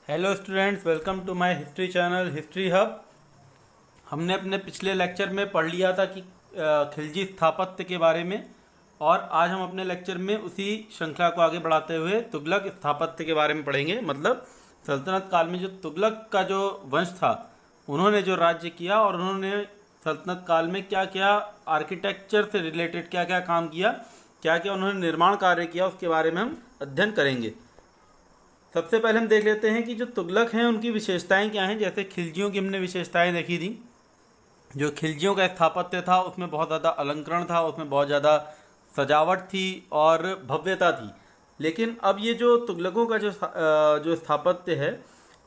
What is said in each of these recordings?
Hello students, welcome to my history channel history hub. हमने अपने पिछले लेक्चर में पढ़ लिया था कि खिलजी स्थापत्य के बारे में, और आज हम अपने लेक्चर में उसी श्रृंखला को आगे बढ़ाते हुए तुगलक स्थापत्य के बारे में पढ़ेंगे। मतलब सल्तनत काल में जो तुगलक का जो वंश था, उन्होंने जो राज्य किया और उन्होंने सल्तनत काल में क्या क्या आर्किटेक्चर से रिलेटेड क्या क्या काम किया, क्या क्या उन्होंने निर्माण कार्य किया, उसके बारे में हम अध्ययन करेंगे। सबसे पहले हम देख लेते हैं कि जो तुगलक हैं उनकी विशेषताएं क्या हैं। जैसे खिलजियों की हमने विशेषताएं देखी थी। जो खिलजियों का स्थापत्य था उसमें बहुत ज़्यादा अलंकरण था, उसमें बहुत ज़्यादा सजावट थी और भव्यता थी। लेकिन अब ये जो तुगलकों का जो स्थापत्य है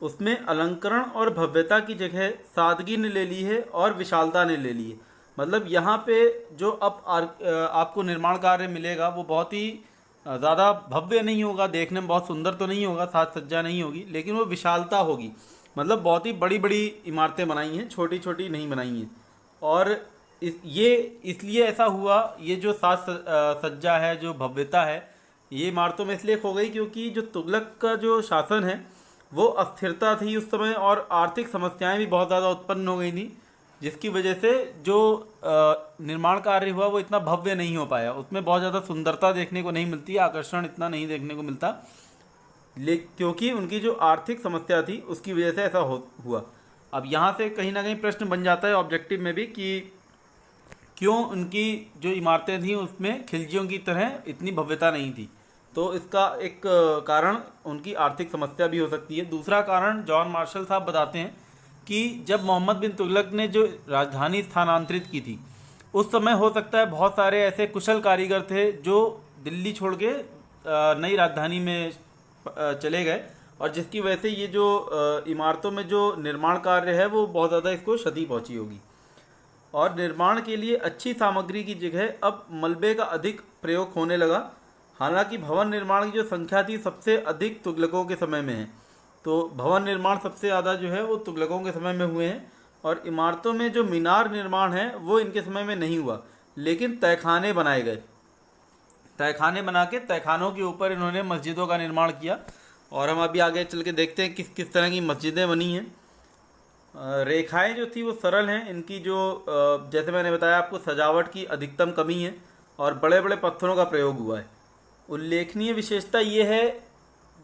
उसमें अलंकरण और भव्यता की जगह सादगी ने ले ली है और विशालता ने ले ली है। मतलब यहाँ पे जो अब आपको निर्माण कार्य मिलेगा वो बहुत ही ज़्यादा भव्य नहीं होगा, देखने में बहुत सुंदर तो नहीं होगा, साज सज्जा नहीं होगी, लेकिन वो विशालता होगी। मतलब बहुत ही बड़ी बड़ी इमारतें बनाई हैं, छोटी छोटी नहीं बनाई हैं। और ये इसलिए ऐसा हुआ, ये जो सज्जा है, जो भव्यता है, ये इमारतों में इसलिए खो गई क्योंकि जो तुगलक का जो शासन है वो अस्थिरता थी उस समय, और आर्थिक समस्याएं भी बहुत ज़्यादा उत्पन्न हो गई थी, जिसकी वजह से जो निर्माण कार्य हुआ वो इतना भव्य नहीं हो पाया। उसमें बहुत ज़्यादा सुंदरता देखने को नहीं मिलती, आकर्षण इतना नहीं देखने को मिलता, क्योंकि उनकी जो आर्थिक समस्या थी उसकी वजह से ऐसा हुआ। अब यहाँ से कहीं ना कहीं प्रश्न बन जाता है ऑब्जेक्टिव में भी कि क्यों उनकी जो इमारतें थीं उसमें खिलजियों की तरह इतनी भव्यता नहीं थी। तो इसका एक कारण उनकी आर्थिक समस्या भी हो सकती है। दूसरा कारण जॉन मार्शल साहब बताते हैं कि जब मोहम्मद बिन तुगलक ने जो राजधानी स्थानांतरित की थी उस समय हो सकता है बहुत सारे ऐसे कुशल कारीगर थे जो दिल्ली छोड़ के नई राजधानी में चले गए, और जिसकी वजह से ये जो इमारतों में जो निर्माण कार्य है वो बहुत ज़्यादा इसको क्षति पहुंची होगी। और निर्माण के लिए अच्छी सामग्री की जगह अब मलबे का अधिक प्रयोग होने लगा। हालांकि भवन निर्माण की जो संख्या थी सबसे अधिक तुगलकों के समय में है। तो भवन निर्माण सबसे ज़्यादा जो है वो तुगलकों के समय में हुए हैं, और इमारतों में जो मीनार निर्माण है वो इनके समय में नहीं हुआ, लेकिन तहखाने बनाए गए। तहखाने बना के तहखानों के ऊपर इन्होंने मस्जिदों का निर्माण किया, और हम अभी आगे चल के देखते हैं किस किस तरह की मस्जिदें बनी हैं। रेखाएं जो थी वो सरल हैं। इनकी जो जैसे मैंने बताया आपको, सजावट की अधिकतम कमी है और बड़े बड़े पत्थरों का प्रयोग हुआ है। उल्लेखनीय विशेषता ये है,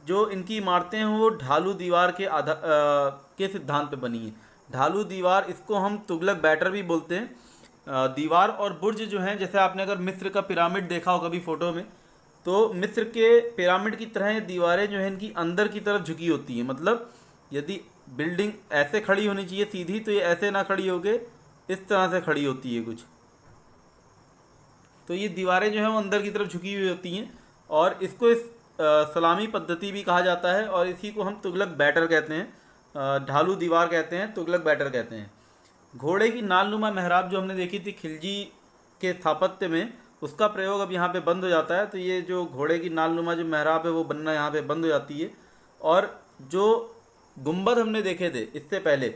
जो इनकी इमारतें हैं वो ढालू दीवार के सिद्धांत पे बनी है। ढालू दीवार, इसको हम तुगलक बैटर भी बोलते हैं। दीवार और बुर्ज जो हैं, जैसे आपने अगर मिस्र का पिरामिड देखा हो कभी फोटो में, तो मिस्र के पिरामिड की तरह ये दीवारें जो हैं इनकी अंदर की तरफ झुकी होती हैं। मतलब यदि बिल्डिंग ऐसे खड़ी होनी चाहिए सीधी, तो ये ऐसे ना खड़ी होके इस तरह से खड़ी होती है कुछ। तो ये दीवारें जो हैं वो अंदर की तरफ झुकी हुई होती हैं, और इसको सलामी पद्धति भी कहा जाता है, और इसी को हम तुगलक बैटर कहते हैं। ढालू दीवार कहते हैं, तुगलक बैटर कहते हैं। घोड़े की नालनुमा मेहराब जो हमने देखी थी खिलजी के स्थापत्य में, उसका प्रयोग अब यहाँ पे बंद हो जाता है। तो ये जो घोड़े की नालनुमा जो मेहराब है वो बनना यहाँ पे बंद हो जाती है। और जो गुंबद हमने देखे थे इससे पहले,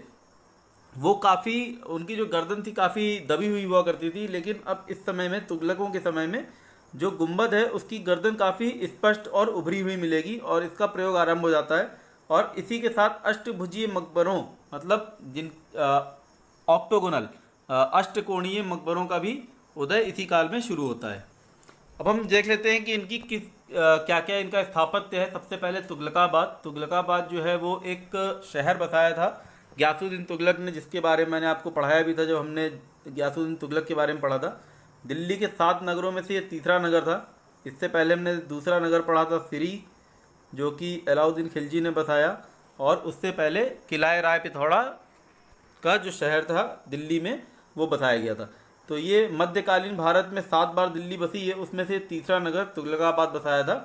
वो काफ़ी, उनकी जो गर्दन थी काफ़ी दबी हुई हुआ करती थी, लेकिन अब इस समय में, तुगलकों के समय में, जो गुंबद है उसकी गर्दन काफ़ी स्पष्ट और उभरी हुई मिलेगी, और इसका प्रयोग आरंभ हो जाता है। और इसी के साथ अष्टभुजीय मकबरों, मतलब जिन ऑक्टोगोनल अष्टकोणीय मकबरों का भी उदय इसी काल में शुरू होता है। अब हम देख लेते हैं कि इनकी क्या क्या इनका स्थापत्य है। सबसे पहले तुगलकाबाद। तुगलकाबाद जो है वो एक शहर बसाया था गयासुद्दीन तुगलक ने, जिसके बारे में मैंने आपको पढ़ाया भी था जब हमने गयासुद्दीन तुगलक के बारे में पढ़ा था। दिल्ली के 7 नगरों में से ये तीसरा नगर था। इससे पहले हमने दूसरा नगर पढ़ा था सिरी, जो कि अलाउद्दीन खिलजी ने बसाया, और उससे पहले किला राय पिथौड़ा का जो शहर था दिल्ली में वो बसाया गया था। तो ये मध्यकालीन भारत में 7 बार दिल्ली बसी है, उसमें से तीसरा नगर तुगलकाबाद बसाया था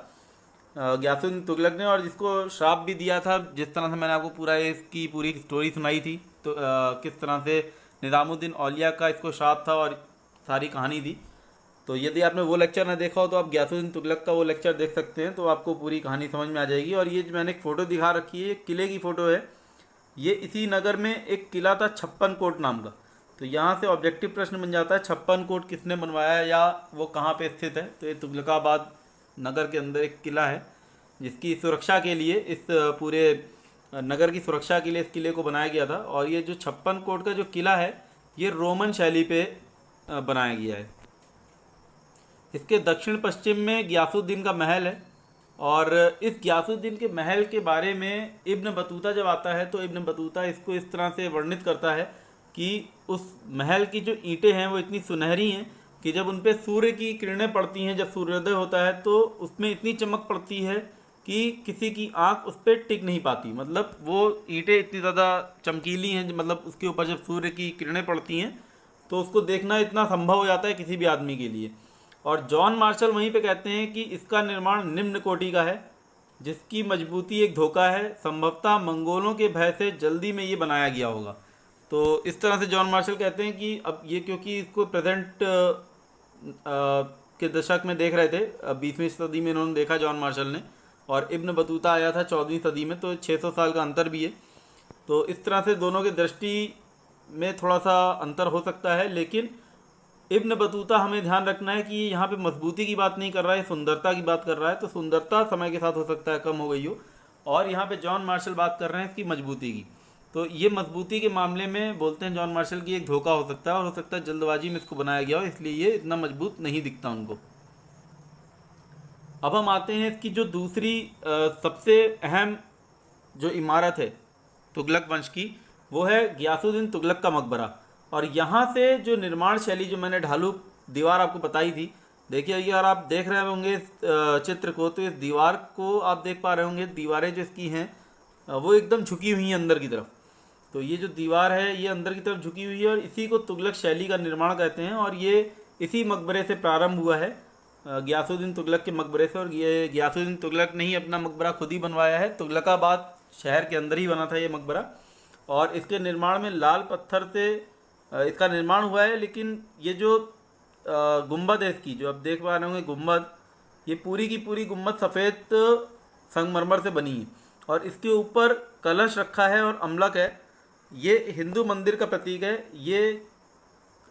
गयासुद्दीन तुगलक ने, और जिसको श्राप भी दिया था। जिस तरह से मैंने आपको पूरा इसकी पूरी स्टोरी सुनाई थी, तो किस तरह से निज़ामुद्दीन औलिया का इसको श्राप था और सारी कहानी थी। तो यदि आपने वो लेक्चर ना देखा हो तो आप गयासुद्दीन तुगलक का वो लेक्चर देख सकते हैं, तो आपको पूरी कहानी समझ में आ जाएगी। और ये जो मैंने एक फ़ोटो दिखा रखी है, किले की फ़ोटो है। ये इसी नगर में एक किला था छप्पन कोट नाम का। तो यहाँ से ऑब्जेक्टिव प्रश्न बन जाता है, छप्पन कोट किसने बनवाया या वो कहाँ पे स्थित है। तो ये तुगलकाबाद नगर के अंदर एक किला है, जिसकी सुरक्षा के लिए इस पूरे नगर की सुरक्षा के लिए इस किले को बनाया गया था। और ये जो 56 कोट का जो किला है ये रोमन शैली पे बनाया गया है। इसके दक्षिण पश्चिम में गियासुद्दीन का महल है। और इस गियासुद्दीन के महल के बारे में इब्न बतूता जब आता है तो इब्न बतूता इसको इस तरह से वर्णित करता है कि उस महल की जो ईंटें हैं वो इतनी सुनहरी हैं कि जब उन पे सूर्य की किरणें पड़ती हैं, जब सूर्योदय होता है तो उसमें इतनी चमक पड़ती है कि किसी की आंख उस पर टिक नहीं पाती। मतलब वो ईंटें इतनी ज़्यादा चमकीली हैं, मतलब उसके ऊपर जब सूर्य की किरणें पड़ती हैं तो उसको देखना इतना संभव हो जाता है किसी भी आदमी के लिए। और जॉन मार्शल वहीं पे कहते हैं कि इसका निर्माण निम्न कोटि का है, जिसकी मजबूती एक धोखा है, संभवतः मंगोलों के भय से जल्दी में ये बनाया गया होगा। तो इस तरह से जॉन मार्शल कहते हैं कि अब ये क्योंकि इसको प्रेजेंट के दशक में देख रहे थे, 20वीं सदी में इन्होंने देखा जॉन मार्शल ने, और इब्न बतूता आया था 14वीं सदी में, तो 600 साल का अंतर भी है। तो इस तरह से दोनों की दृष्टि में थोड़ा सा अंतर हो सकता है, लेकिन इब्न बतूता हमें ध्यान रखना है कि यहाँ पे मजबूती की बात नहीं कर रहा है, सुंदरता की बात कर रहा है। तो सुंदरता समय के साथ हो सकता है कम हो गई हो, और यहाँ पे जॉन मार्शल बात कर रहे हैं इसकी मजबूती की। तो ये मजबूती के मामले में बोलते हैं जॉन मार्शल की एक धोखा हो सकता है, और हो सकता है जल्दबाजी में इसको बनाया गया हो, इसलिए ये इतना मजबूत नहीं दिखता उनको। अब हम आते हैं इसकी जो दूसरी सबसे अहम जो इमारत है तुगलक वंश की, वो है गियासुद्दीन तुगलक का मकबरा। और यहाँ से जो निर्माण शैली जो मैंने ढालू दीवार आपको बताई थी, देखिए अगर आप देख रहे होंगे इस चित्र को, तो इस दीवार को आप देख पा रहे होंगे, दीवारें जो इसकी हैं वो एकदम झुकी हुई हैं अंदर की तरफ। तो ये जो दीवार है ये अंदर की तरफ झुकी हुई है, और इसी को तुगलक शैली का निर्माण कहते हैं। और ये इसी मकबरे से प्रारंभ हुआ है, गियासुद्दीन तुगलक के मकबरे से। और ये गियासुद्दीन तुगलक ने ही अपना मकबरा खुद ही बनवाया है, तुगलकाबाद शहर के अंदर ही बना था ये मकबरा। और इसके निर्माण में लाल पत्थर से इसका निर्माण हुआ है, लेकिन ये जो गुम्बद है इसकी, जो आप देख पा रहे होंगे गुम्बद, ये पूरी की पूरी गुम्बद सफ़ेद संगमरमर से बनी है। और इसके ऊपर कलश रखा है और अमलक है। ये हिंदू मंदिर का प्रतीक है, ये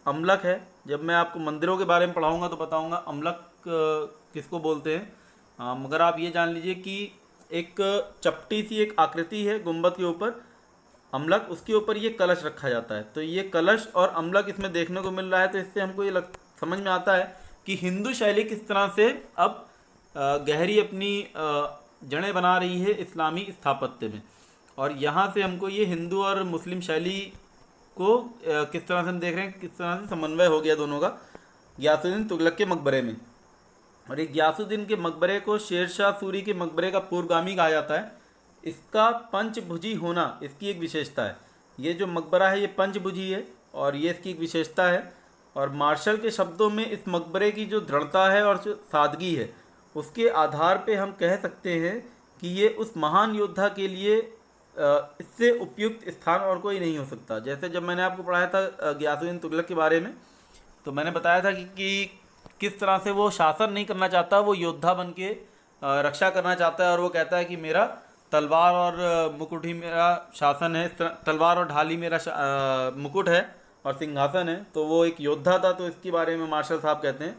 अमलक है। जब मैं आपको मंदिरों के बारे में पढ़ाऊँगा तो बताऊँगा अमलक किसको बोलते हैं। मगर आप ये जान लीजिए कि एक चपटी सी एक आकृति है गुम्बद के ऊपर, अमलक, उसके ऊपर ये कलश रखा जाता है। तो ये कलश और अमलक इसमें देखने को मिल रहा है। तो इससे हमको ये समझ में आता है कि हिंदू शैली किस तरह से अब गहरी अपनी जड़ें बना रही है इस्लामी स्थापत्य में। और यहाँ से हमको ये हिंदू और मुस्लिम शैली को किस तरह से हम देख रहे हैं, किस तरह से समन्वय हो गया दोनों का गियासुद्दीन तुगलक के मकबरे में। और ये गियासुद्दीन के मकबरे को शेरशाह सूरी के मकबरे का पूर्वगामी कहा जाता है। इसका पंचभुजी होना इसकी एक विशेषता है। ये जो मकबरा है ये पंचभुजी है, और ये इसकी एक विशेषता है। और मार्शल के शब्दों में इस मकबरे की जो दृढ़ता है और जो सादगी है, उसके आधार पे हम कह सकते हैं कि ये उस महान योद्धा के लिए इससे उपयुक्त स्थान और कोई नहीं हो सकता। जैसे जब मैंने आपको पढ़ाया था गियासुद्दीन तुगलक के बारे में, तो मैंने बताया था कि किस तरह से वो शासन नहीं करना चाहता, वो योद्धा बन के रक्षा करना चाहता है। और वो कहता है कि मेरा तलवार और मुकुट ही मेरा शासन है, तलवार और ढाल ही मेरा मुकुट है और सिंहासन है। तो वो एक योद्धा था। तो इसके बारे में मार्शल साहब कहते हैं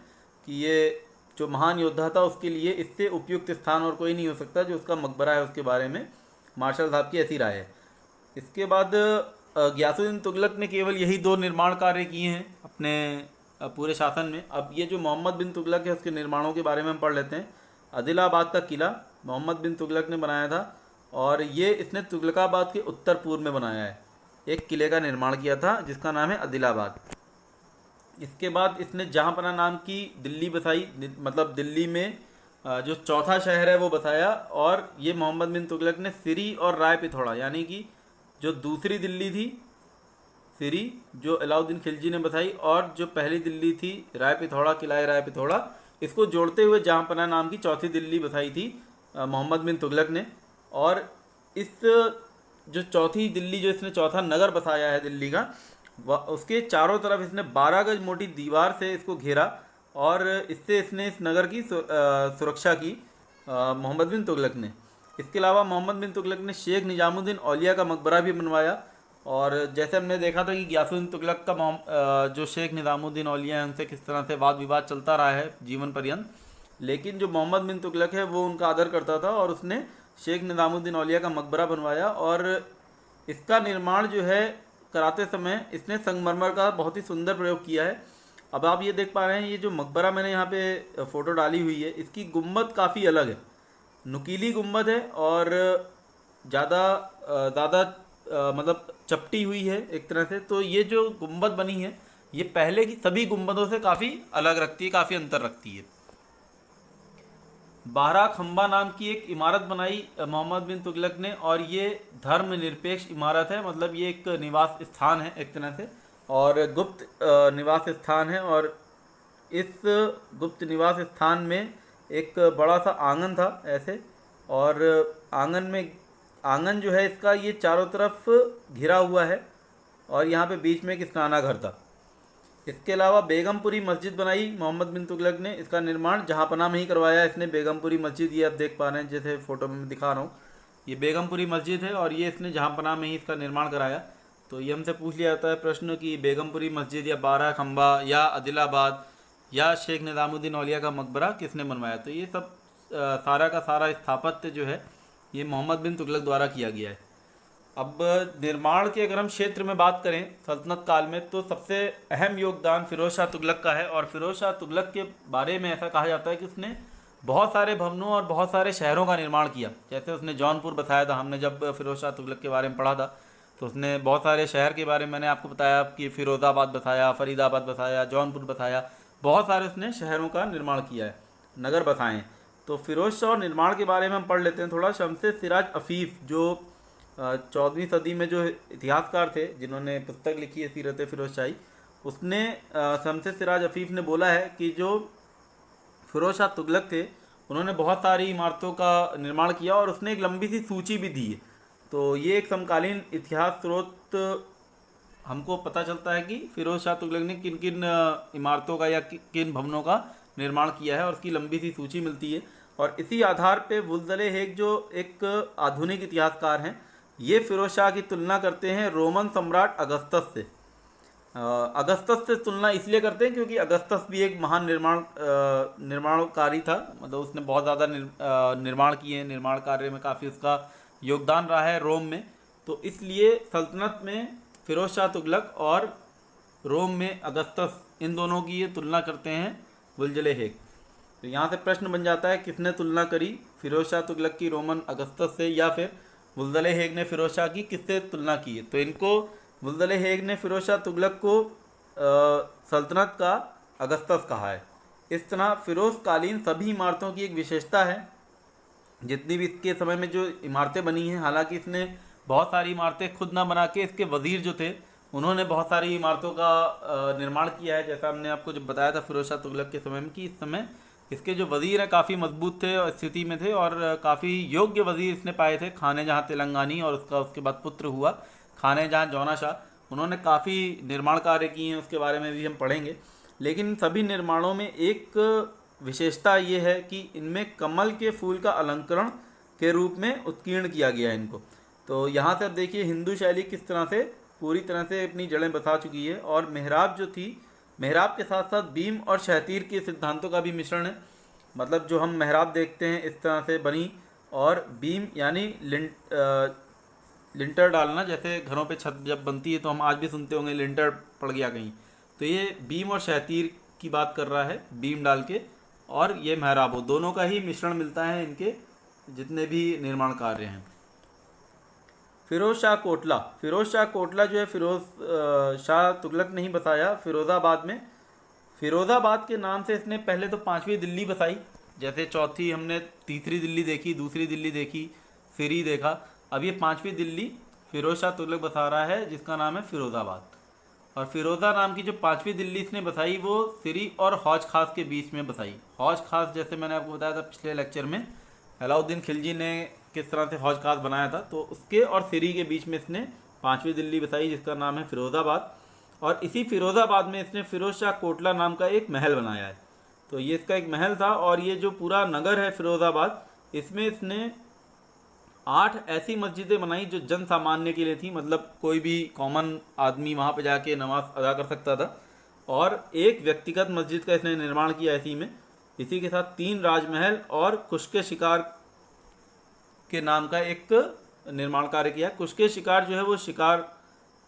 कि ये जो महान योद्धा था उसके लिए इससे उपयुक्त स्थान और कोई नहीं हो सकता। जो उसका मकबरा है उसके बारे में मार्शल साहब की ऐसी राय है। इसके बाद गियासुद्दीन तुगलक ने केवल यही 2 निर्माण कार्य किए हैं अपने पूरे शासन में। अब ये जो मोहम्मद बिन तुगलक है उसके निर्माणों के बारे में हम पढ़ लेते हैं। आदिलाबाद का किला मोहम्मद बिन तुगलक ने बनाया था, और ये इसने तुगलकाबाद के उत्तर पूर्व में बनाया है। एक किले का निर्माण किया था जिसका नाम है आदिलाबाद। इसके बाद इसने जहाँपना नाम की दिल्ली बसाई, मतलब दिल्ली में जो चौथा शहर है वो बसाया। और ये मोहम्मद बिन तुगलक ने सिरी और राय पिथौड़ा, यानी कि जो दूसरी दिल्ली थी सिरी जो अलाउद्दीन खिलजी ने बसाई, और जो पहली दिल्ली थी राय पिथौड़ा, किला राय पिथौड़ा, इसको जोड़ते हुए जहाँपना नाम की चौथी दिल्ली बसाई थी मोहम्मद बिन तुगलक ने। और इस जो चौथी दिल्ली, जो इसने चौथा नगर बसाया है दिल्ली का, उसके चारों तरफ इसने 12 गज मोटी दीवार से इसको घेरा, और इससे इसने इस नगर की सुरक्षा की मोहम्मद बिन तुगलक ने। इसके अलावा मोहम्मद बिन तुगलक ने शेख निजामुद्दीन औलिया का मकबरा भी बनवाया। और जैसे हमने देखा था कि गियासुद्दीन तुगलक का जो शेख निजामुद्दीन औलिया है उनसे किस तरह से वाद विवाद चलता रहा है जीवन पर्यंत, लेकिन जो मोहम्मद बिन तुगलक है वो उनका आदर करता था, और उसने शेख निज़ामुद्दीन औलिया का मकबरा बनवाया। और इसका निर्माण जो है कराते समय इसने संगमरमर का बहुत ही सुंदर प्रयोग किया है। अब आप ये देख पा रहे हैं, ये जो मकबरा मैंने यहाँ पे फ़ोटो डाली हुई है, इसकी गुम्बद काफ़ी अलग है, नुकीली गुम्बद है और ज़्यादा मतलब चपटी हुई है एक तरह से। तो ये जो गुम्बद बनी है ये पहले की सभी गुम्बदों से काफ़ी अलग रखती है, काफ़ी अंतर रखती है। 12 खंबा नाम की एक इमारत बनाई मोहम्मद बिन तुगलक ने, और ये धर्मनिरपेक्ष इमारत है, मतलब ये एक निवास स्थान है एक तरह से, और गुप्त निवास स्थान है। और इस गुप्त निवास स्थान में एक बड़ा सा आंगन था ऐसे, और आंगन जो है इसका ये चारों तरफ घिरा हुआ है, और यहाँ पे बीच में एक स्नानाघर था। इसके अलावा बेगमपुरी मस्जिद बनाई मोहम्मद बिन तुगलक ने। इसका निर्माण जहाँपनाह में ही करवाया इसने, बेगमपुरी मस्जिद, ये आप देख पा रहे हैं जैसे फ़ोटो में मैं दिखा रहा हूँ, ये बेगमपुरी मस्जिद है और ये इसने जहाँपनाह में ही इसका निर्माण कराया। तो ये हमसे पूछ लिया जाता है प्रश्न कि बेगमपुरी मस्जिद या 12 खंबा या आदिलाबाद या शेख निज़ामुद्दीन औलिया का मकबरा किसने बनवाया। तो ये सब सारा का सारा स्थापत्य जो है ये मोहम्मद बिन तुगलक द्वारा किया गया है। अब निर्माण के अगर हम क्षेत्र में बात करें सल्तनत काल में, तो सबसे अहम योगदान फिरोज शाह तुगलक का है। और फिरोज शाह तुगलक के बारे में ऐसा कहा जाता है कि उसने बहुत सारे भवनों और बहुत सारे शहरों का निर्माण किया। जैसे उसने जौनपुर बसाया था, हमने जब फिरोज शाह तुगलक के बारे में पढ़ा था तो उसने बहुत सारे शहर के बारे में मैंने आपको बताया कि फिरोज़ाबाद बसाया, फरीदाबाद बसाया, जौनपुर बसाया, बहुत सारे उसने शहरों का निर्माण किया है, नगर बसाए हैं। तो फिरोज शाह निर्माण के बारे में हम पढ़ लेते हैं थोड़ा। शमसे सिराज अफीफ जो 14वीं सदी में जो इतिहासकार थे जिन्होंने पुस्तक लिखी है सीरत फिरोज शाही, उसने शमसे सिराज अफीफ ने बोला है कि जो फिरोज शाह तुगलक थे उन्होंने बहुत सारी इमारतों का निर्माण किया, और उसने एक लंबी सी सूची भी दी है। तो ये एक समकालीन इतिहास स्रोत हमको पता चलता है कि फिरोज शाह तुगलक ने किन किन इमारतों का या किन भवनों का निर्माण किया है, और उसकी लंबी सी सूची मिलती है। और इसी आधार पे वुल्जले हेग जो एक आधुनिक इतिहासकार हैं, ये फिरोज शाह की तुलना करते हैं रोमन सम्राट अगस्तस से। अगस्तस से तुलना इसलिए करते हैं क्योंकि अगस्तस भी एक महान निर्माणकारी था, मतलब उसने बहुत ज़्यादा निर्माण किए, निर्माण कार्य में काफ़ी उसका योगदान रहा है रोम में। तो इसलिए सल्तनत में फिरोज शाह तुगलक और रोम में अगस्तस, इन दोनों की ये तुलना करते हैं वुल्जले हेग। तो यहाँ से प्रश्न बन जाता है किसने तुलना करी, फिरोज शाह तुगलक की रोमन अगस्तस से या फिर वुल्जले हेग ने फिरोज शाह की किससे तुलना की है। तो इनको वुल्जले हेग ने फिरोज शाह तुगलक को सल्तनत का अगस्तस कहा है। इस तरह फिरोज कालीन सभी इमारतों की एक विशेषता है, जितनी भी इसके समय में जो इमारतें बनी हैं। हालांकि इसने बहुत सारी इमारतें खुद ना बना के इसके वज़ीर जो थे उन्होंने बहुत सारी इमारतों का निर्माण किया है। जैसा हमने आपको जब बताया था फिरोज शाह तुगलक के समय में कि इस समय इसके जो वज़ीर हैं काफ़ी मजबूत थे और स्थिति में थे, और काफ़ी योग्य वज़ीर इसने पाए थे। खाने जहाँ तेलंगानी और उसके बाद पुत्र हुआ खाने जहाँ जौना शाह, उन्होंने काफ़ी निर्माण कार्य किए हैं, उसके बारे में भी हम पढ़ेंगे। लेकिन सभी निर्माणों में एक विशेषता ये है कि इनमें कमल के फूल का अलंकरण के रूप में उत्कीर्ण किया गया है इनको। तो यहाँ से अब देखिए हिंदू शैली किस तरह से पूरी तरह से अपनी जड़ें बसा चुकी है। और मेहराब जो थी, मेहराब के साथ साथ बीम और शहतीर के सिद्धांतों का भी मिश्रण है। मतलब जो हम मेहराब देखते हैं इस तरह से बनी, और बीम यानी लिंटर डालना, जैसे घरों पे छत जब बनती है तो हम आज भी सुनते होंगे लिंटर पड़ गया कहीं, तो ये बीम और शहतीर की बात कर रहा है, बीम डाल के, और ये मेहराब हो, दोनों का ही मिश्रण मिलता है इनके जितने भी निर्माण कार्य हैं। फिरोज शाह कोटला, फिरोज शाह कोटला जो है फिरोज शाह तुगलक ने ही बसाया फिरोज़ाबाद में। फिरोज़ाबाद के नाम से इसने पहले तो 5वीं दिल्ली बसाई, जैसे चौथी हमने तीसरी दिल्ली देखी, दूसरी दिल्ली देखी, सिरी देखा, अब ये 5वीं दिल्ली फिरोज शाह तुगलक बसा रहा है जिसका नाम है फिरोज़ाबाद। और फिरोज़ा नाम की जो 5वीं दिल्ली इसने बसाई वो सिरी और हौज खास के बीच में बसाई। हौज खास जैसे मैंने आपको बताया था पिछले लेक्चर में, अलाउद्दीन खिलजी ने किस तरह से हौज खास बनाया था, तो उसके और सिरी के बीच में इसने 5वीं दिल्ली बसाई जिसका नाम है फिरोज़ाबाद। और इसी फिरोज़ाबाद में इसने फिरोज शाह कोटला नाम का एक महल बनाया है। तो ये इसका एक महल था, और ये जो पूरा नगर है फिरोज़ाबाद, इसमें इसने 8 ऐसी मस्जिदें बनाई जो जन सामान्य के लिए थी, मतलब कोई भी कॉमन आदमी वहाँ पे जाके नमाज अदा कर सकता था। और एक व्यक्तिगत मस्जिद का इसने निर्माण किया इसी में। इसी के साथ 3 राजमहल और कुश्के शिकार के नाम का एक निर्माण कार्य किया। कुश्के शिकार जो है वो शिकार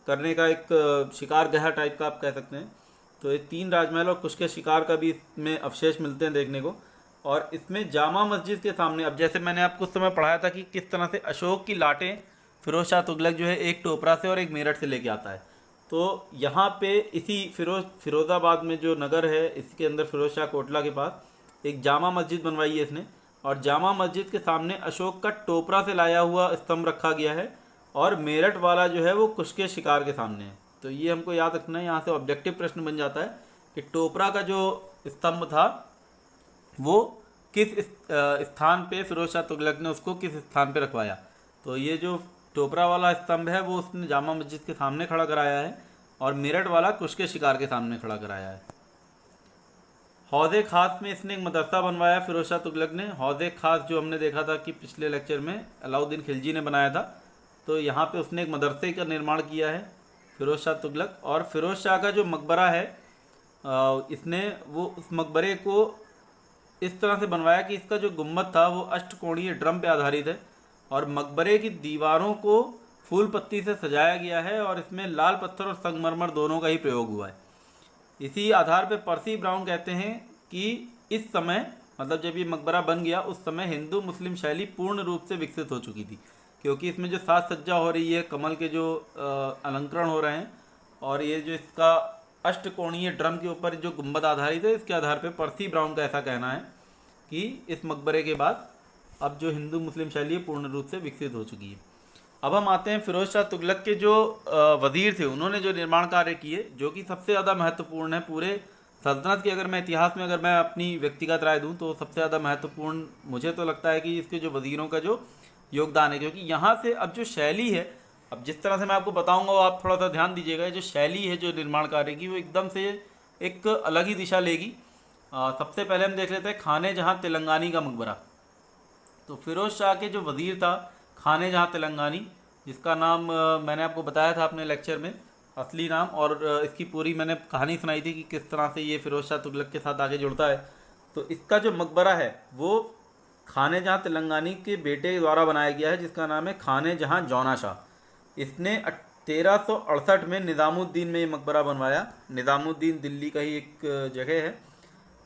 करने का एक शिकार गया टाइप का आप कह सकते हैं। तो ये 3 राजमहल और कुश्के शिकार का भी इसमें अवशेष मिलते हैं देखने को। और इसमें जामा मस्जिद के सामने, अब जैसे मैंने आपको उस समय पढ़ाया था कि किस तरह से अशोक की लाटें फिरोज शाह तुगलक जो है एक टोपरा से और एक मेरठ से लेके आता है। तो यहाँ पे इसी फिरोज़ाबाद में जो नगर है इसके अंदर फिरोज शाह कोटला के पास एक जामा मस्जिद बनवाई है इसने। और जामा मस्जिद के सामने अशोक का टोपरा से लाया हुआ स्तंभ रखा गया है और मेरठ वाला जो है वो कुश्के शिकार के सामने है। तो ये हमको याद रखना है, यहाँ से ऑब्जेक्टिव प्रश्न बन जाता है कि टोपरा का जो स्तंभ था वो किस स्थान पे फिरोज शाह तुगलक ने उसको किस स्थान पे रखवाया। तो ये जो टोपरा वाला स्तंभ है वो उसने जामा मस्जिद के सामने खड़ा कराया है और मेरठ वाला कुश्के शिकार के सामने खड़ा कराया है। हौज़े खास में इसने एक मदरसा बनवाया फिरोज शाह तुगलक ने। हौज़े खास जो हमने देखा था कि पिछले लेक्चर में अलाउद्दीन खिलजी ने बनाया था, तो यहाँ पे उसने एक मदरसे का निर्माण किया है फिरोज शाह तुगलक। और फिरोज शाह का जो मकबरा है इसने वो उस मकबरे को इस तरह से बनवाया कि इसका जो गुम्बद था वो अष्टकोणीय ड्रम पे आधारित है और मकबरे की दीवारों को फूल पत्ती से सजाया गया है और इसमें लाल पत्थर और संगमरमर दोनों का ही प्रयोग हुआ है। इसी आधार पर पर्सी ब्राउन कहते हैं कि इस समय, मतलब जब ये मकबरा बन गया उस समय हिंदू मुस्लिम शैली पूर्ण रूप से विकसित हो चुकी थी, क्योंकि इसमें जो साज सज्जा हो रही है, कमल के जो अलंकरण हो रहे हैं और ये जो इसका अष्टकोणीय ड्रम के ऊपर जो गुंबद आधारित है, इसके आधार पर पर्सी ब्राउन का ऐसा कहना है कि इस मकबरे के बाद अब जो हिंदू मुस्लिम शैली पूर्ण रूप से विकसित हो चुकी है। अब हम आते हैं फिरोज शाह तुगलक के जो वजीर थे, उन्होंने जो निर्माण कार्य किए जो कि सबसे ज़्यादा महत्वपूर्ण है पूरे सल्तनत के, अगर मैं इतिहास में अगर मैं अपनी व्यक्तिगत राय दूं तो सबसे ज़्यादा महत्वपूर्ण मुझे तो लगता है कि इसके जो वजीरों का जो योगदान है। क्योंकि यहाँ से अब जो शैली है, अब जिस तरह से मैं आपको बताऊंगा वो आप थोड़ा सा ध्यान दीजिएगा, जो शैली है जो निर्माण कार्य की वो एकदम से एक अलग ही दिशा लेगी। सबसे पहले हम देख लेते हैं खाने जहाँ तेलंगानी का मकबरा। तो फिरोज शाह के जो वजीर था खाने जहाँ तेलंगानी, जिसका नाम मैंने आपको बताया था अपने लेक्चर में असली नाम, और इसकी पूरी मैंने कहानी सुनाई थी कि किस तरह से ये फिरोज शाह तुगलक के साथ आगे जुड़ता है। तो इसका जो मकबरा है वो खाने जहाँ तेलंगानी के बेटे द्वारा बनाया गया है, जिसका नाम है खाने जहाँ जौना शाह। इसने 1368 में निज़ामुद्दीन में ये मकबरा बनवाया। निज़ामुद्दीन दिल्ली का ही एक जगह है।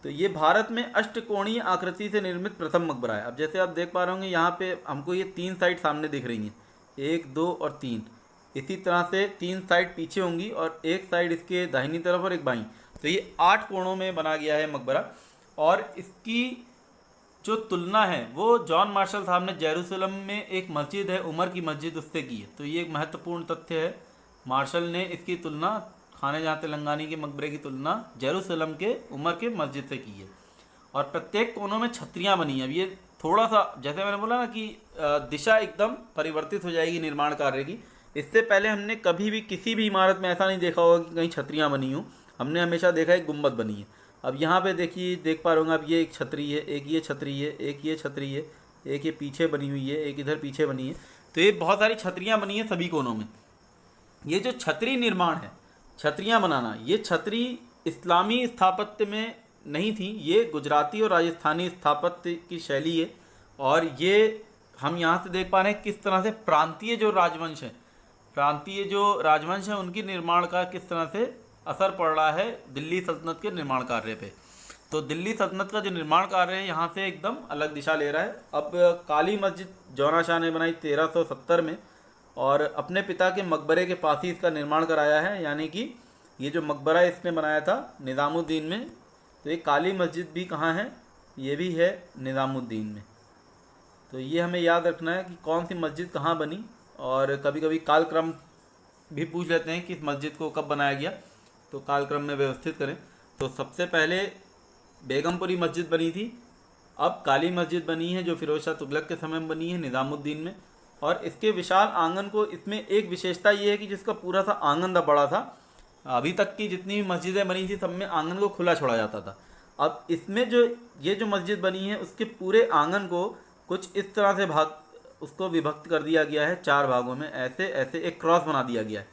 तो ये भारत में अष्टकोणीय आकृति से निर्मित प्रथम मकबरा है। अब जैसे आप देख पा रहे होंगे यहाँ पे हमको ये 3 साइड सामने दिख रही हैं, 1, 2 और 3। इसी तरह से 3 साइड पीछे होंगी और एक साइड इसके दाहिनी तरफ और एक बाईं। तो ये 8 कोणों में बना गया है मकबरा। और इसकी जो तुलना है वो जॉन मार्शल साहब ने जेरूसलम में एक मस्जिद है उमर की मस्जिद, उससे की है। तो ये एक महत्वपूर्ण तथ्य है, मार्शल ने इसकी तुलना खाने जहाँ तेलंगानी के मकबरे की तुलना जेरूसलम के उमर के मस्जिद से की है। और प्रत्येक कोनों में छतरियाँ बनी हैं। अब ये थोड़ा सा जैसे मैंने बोला ना कि दिशा एकदम परिवर्तित हो जाएगी निर्माण कार्य की। इससे पहले हमने कभी भी किसी भी इमारत में ऐसा नहीं देखा होगा कि कहीं छतरियाँ बनी हों। हमने हमेशा देखा है गुंबद बनी है। अब यहाँ पे देखिए, देख पा रहे होंगे अब ये एक छतरी है, एक ये छतरी है, एक ये छतरी है, एक ये पीछे बनी हुई है, एक इधर पीछे बनी है। तो ये बहुत सारी छतरियाँ बनी हैं सभी कोनों में। ये जो छतरी निर्माण है, छतरियाँ बनाना, ये छतरी इस्लामी स्थापत्य में नहीं थी, ये गुजराती और राजस्थानी स्थापत्य की शैली है। और ये हम यहाँ से देख पा रहे हैं किस तरह से प्रांतीय जो राजवंश है उनकी निर्माण का किस तरह से असर पड़ रहा है दिल्ली सल्तनत के निर्माण कार्य पे। तो दिल्ली सल्तनत का जो निर्माण कार्य है यहाँ से एकदम अलग दिशा ले रहा है। अब काली मस्जिद जौना शाह ने बनाई 1370 में और अपने पिता के मकबरे के पास ही इसका निर्माण कराया है। यानी कि ये जो मकबरा इसने बनाया था निज़ामुद्दीन में, तो ये काली मस्जिद भी कहाँ है, ये भी है निज़ामुद्दीन में। तो ये हमें याद रखना है कि कौन सी मस्जिद कहाँ बनी। और कभी कभी कालक्रम भी पूछ लेते हैं कि इस मस्जिद को कब बनाया गया, तो कालक्रम में व्यवस्थित करें। तो सबसे पहले बेगमपुरी मस्जिद बनी थी, अब काली मस्जिद बनी है जो फिरोज शाह तुगलक के समय में बनी है निज़ामुद्दीन में। और इसके विशाल आंगन को, इसमें एक विशेषता ये है कि जिसका पूरा सा आंगन बड़ा था। अभी तक की जितनी भी मस्जिदें बनी थी सब में आंगन को खुला छोड़ा जाता था। अब इसमें जो ये जो मस्जिद बनी है उसके पूरे आंगन को कुछ इस तरह से उसको विभक्त कर दिया गया है 4 भागों में, ऐसे ऐसे एक क्रॉस बना दिया गया है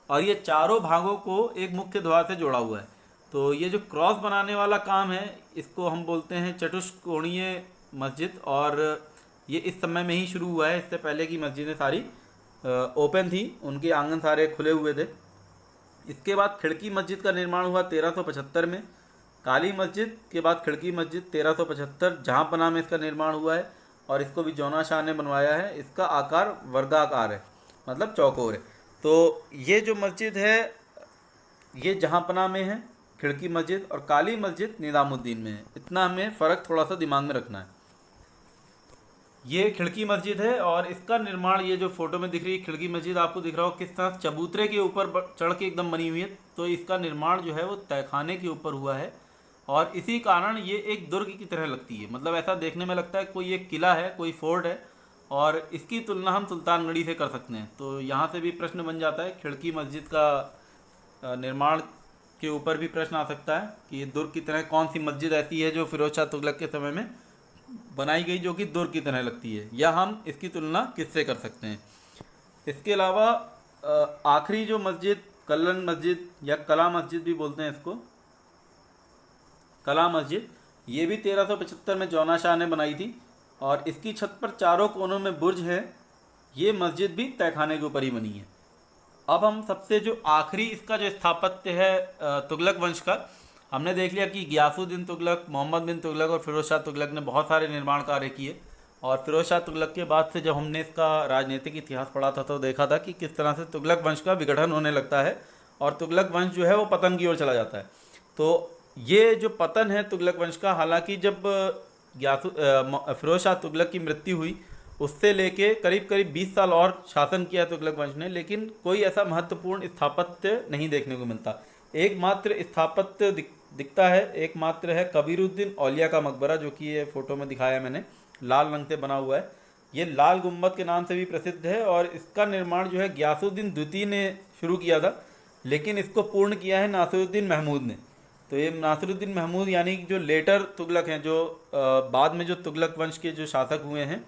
और ये चारों भागों को एक मुख्य द्वार से जोड़ा हुआ है। तो ये जो क्रॉस बनाने वाला काम है इसको हम बोलते हैं चतुष्कोणीय मस्जिद। और ये इस समय में ही शुरू हुआ है। इससे पहले की मस्जिदें सारी ओपन थी, उनके आंगन सारे खुले हुए थे। इसके बाद खिड़की मस्जिद का निर्माण हुआ 1375 में। काली मस्जिद के बाद खिड़की मस्जिद 1375 जहाँपनाह में इसका निर्माण हुआ है और इसको भी जौना शाह ने बनवाया है। इसका आकार वर्गाकार है, मतलब चौकोर है। तो ये जो मस्जिद है ये जहाँपनाह में है खिड़की मस्जिद, और काली मस्जिद निज़ामुद्दीन में है। इतना हमें फ़र्क थोड़ा सा दिमाग में रखना है। ये खिड़की मस्जिद है और इसका निर्माण, ये जो फोटो में दिख रही है खिड़की मस्जिद, आपको दिख रहा हो किस तरह चबूतरे के ऊपर चढ़ के एकदम बनी हुई है। तो इसका निर्माण जो है वो तहखाने के ऊपर हुआ है और इसी कारण ये एक दुर्ग की तरह लगती है। मतलब ऐसा देखने में लगता है कोई एक किला है, कोई फोर्ट है, और इसकी तुलना हम सुल्तानगढ़ी से कर सकते हैं। तो यहाँ से भी प्रश्न बन जाता है, खिड़की मस्जिद का निर्माण के ऊपर भी प्रश्न आ सकता है कि ये दुर्ग की तरह कौन सी मस्जिद ऐसी है जो फिरोज शाह तुगलक के समय में बनाई गई जो कि दुर्ग की तरह लगती है, या हम इसकी तुलना किससे कर सकते हैं। इसके अलावा आखिरी जो मस्जिद कल्लन मस्जिद या कला मस्जिद भी बोलते हैं इसको, कला मस्जिद, ये भी 1375 में जौना शाह ने बनाई थी और इसकी छत पर चारों कोनों में बुर्ज है। ये मस्जिद भी तहखाने के ऊपर ही बनी है। अब हम सबसे जो आखिरी इसका जो स्थापत्य है तुगलक वंश का, हमने देख लिया कि गियासुद्दीन तुगलक, मोहम्मद बिन तुगलक और फिरोज शाह तुगलक ने बहुत सारे निर्माण कार्य किए। और फिरोज शाह तुगलक के बाद से जब हमने इसका राजनीतिक इतिहास पढ़ा था तो देखा था कि किस तरह से तुगलक वंश का विघटन होने लगता है और तुगलक वंश जो है वो पतन की ओर चला जाता है। तो ये जो पतन है तुगलक वंश का, हालांकि जब फिरोज शाह तुगलक की मृत्यु हुई उससे लेके करीब करीब 20 साल और शासन किया तुगलक वंश ने, लेकिन कोई ऐसा महत्वपूर्ण स्थापत्य नहीं देखने को मिलता। एकमात्र स्थापत्य दिखता है, एकमात्र है कबीरुद्दीन औलिया का मकबरा, जो कि ये फोटो में दिखाया मैंने, लाल रंग से बना हुआ है। ये लाल गुम्बद के नाम से भी प्रसिद्ध है और इसका निर्माण जो है गियासुद्दीन द्वितीय ने शुरू किया था, लेकिन इसको पूर्ण किया है नासिरुद्दीन महमूद ने। तो ये नासिरुद्दीन महमूद यानी जो लेटर तुगलक हैं, जो बाद में जो तुगलक वंश के जो शासक हुए हैं,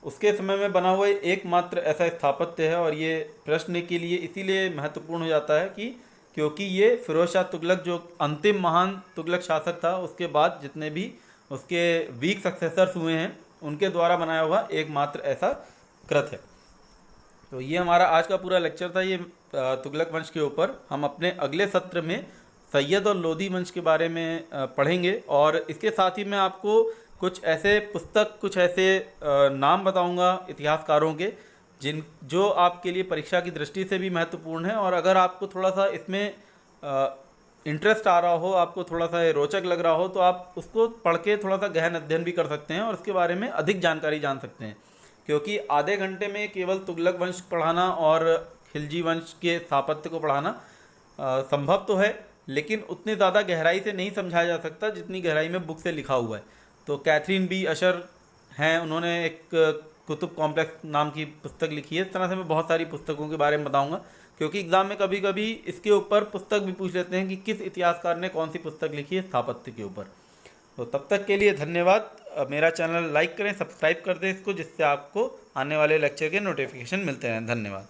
उसके समय में बना हुआ एकमात्र ऐसा स्थापत्य है। और ये प्रश्न के लिए इसीलिए महत्वपूर्ण हो जाता है कि क्योंकि ये फिरोज शाह तुगलक जो अंतिम महान तुगलक शासक था, उसके बाद जितने भी उसके वीक सक्सेसर्स हुए हैं उनके द्वारा बनाया हुआ एकमात्र ऐसा कृत है। तो ये हमारा आज का पूरा लेक्चर था ये तुगलक वंश के ऊपर। हम अपने अगले सत्र में सैयद और लोधी वंश के बारे में पढ़ेंगे और इसके साथ ही मैं आपको कुछ ऐसे पुस्तक, कुछ ऐसे नाम बताऊंगा इतिहासकारों के जो आपके लिए परीक्षा की दृष्टि से भी महत्वपूर्ण है। और अगर आपको थोड़ा सा इसमें इंटरेस्ट आ रहा हो, आपको थोड़ा सा रोचक लग रहा हो, तो आप उसको पढ़ के थोड़ा सा गहन अध्ययन भी कर सकते हैं और उसके बारे में अधिक जानकारी जान सकते हैं। क्योंकि आधे घंटे में केवल तुगलक वंश पढ़ाना और खिलजी वंश के स्थापत्य को पढ़ाना संभव तो है, लेकिन उतनी ज़्यादा गहराई से नहीं समझाया जा सकता जितनी गहराई में बुक से लिखा हुआ है। तो कैथरीन बी अशर हैं, उन्होंने एक कुतुब कॉम्प्लेक्स नाम की पुस्तक लिखी है। इस तरह से मैं बहुत सारी पुस्तकों के बारे में बताऊंगा, क्योंकि एग्ज़ाम में कभी कभी इसके ऊपर पुस्तक भी पूछ लेते हैं कि किस इतिहासकार ने कौन सी पुस्तक लिखी है स्थापत्य के ऊपर। तो तब तक के लिए धन्यवाद। मेरा चैनल लाइक करें, सब्सक्राइब कर दें इसको, जिससे आपको आने वाले लेक्चर के नोटिफिकेशन मिलते रहें। धन्यवाद।